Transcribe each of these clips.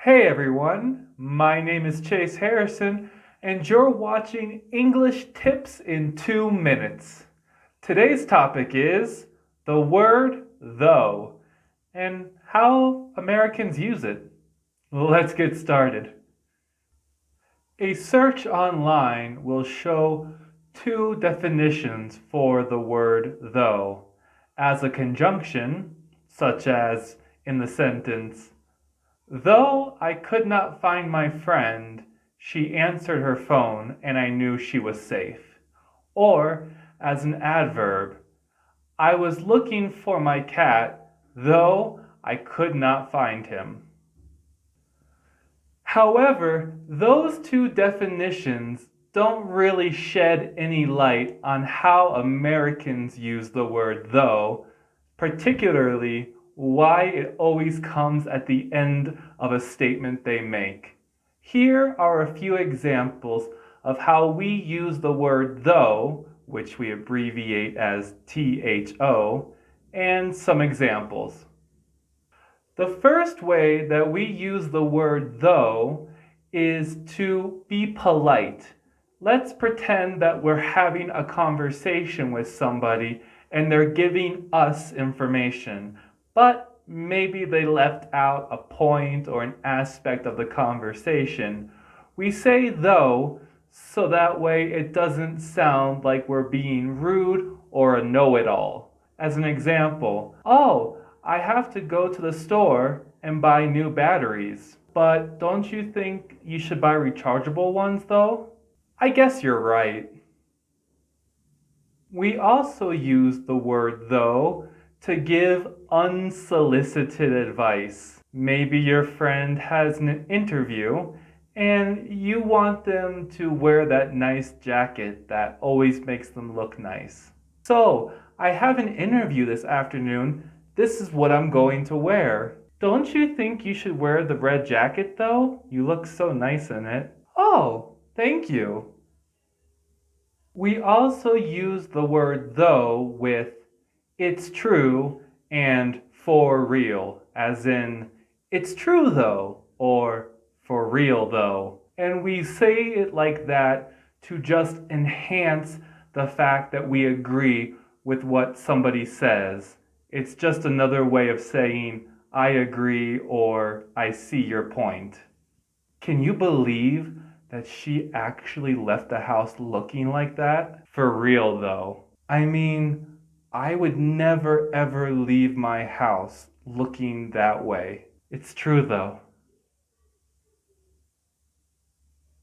Hey everyone, my name is Chase Harrison, and you're watching English Tips in 2 minutes. Today's topic is the word though and how Americans use it. Let's get started. A search online will show 2 definitions for the word though as a conjunction, such as in the sentence, "Though I could not find my friend, she answered her phone and I knew she was safe." Or as an adverb, "I was looking for my cat, though I could not find him." However, those 2 definitions don't really shed any light on how Americans use the word though, particularly why it always comes at the end of a statement they make. Here are a few examples of how we use the word though, which we abbreviate as THO, and some examples. The first way that we use the word though is to be polite. Let's pretend that we're having a conversation with somebody and they're giving us information, but maybe they left out a point or an aspect of the conversation. We say though so that way it doesn't sound like we're being rude or a know-it-all. As an example, "Oh, I have to go to the store and buy new batteries. But don't you think you should buy rechargeable ones though?" I guess you're right. We also use the word though to give unsolicited advice. Maybe your friend has an interview and you want them to wear that nice jacket that always makes them look nice. "So, I have an interview this afternoon. This is what I'm going to wear. Don't you think you should wear the red jacket though? You look so nice in it." "Oh, thank you." We also use the word though with "it's true" and "for real," as in, "it's true though," or "for real though." And we say it like that to just enhance the fact that we agree with what somebody says. It's just another way of saying, "I agree," or "I see your point." Can you believe that she actually left the house looking like that? For real though. I mean, I would never ever leave my house looking that way. It's true though.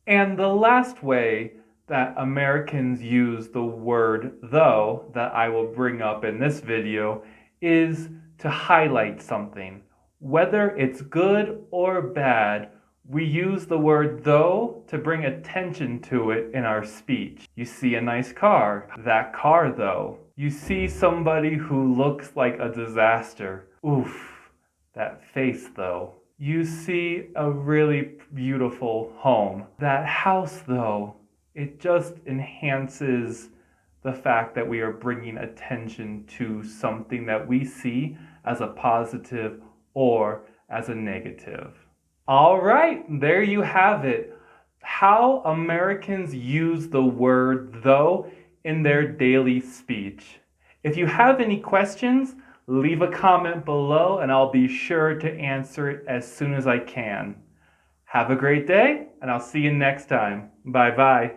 And the last way that Americans use the word though that I will bring up in this video is to highlight something. Whether it's good or bad, we use the word though to bring attention to it in our speech. You see a nice car. "That car though." You see somebody who looks like a disaster. "Oof, that face though." You see a really beautiful home. "That house though." It just enhances the fact that we are bringing attention to something that we see as a positive or as a negative. All right, there you have it. How Americans use the word though in their daily speech. If you have any questions, leave a comment below and I'll be sure to answer it as soon as I can. Have a great day, and I'll see you next time. Bye-bye.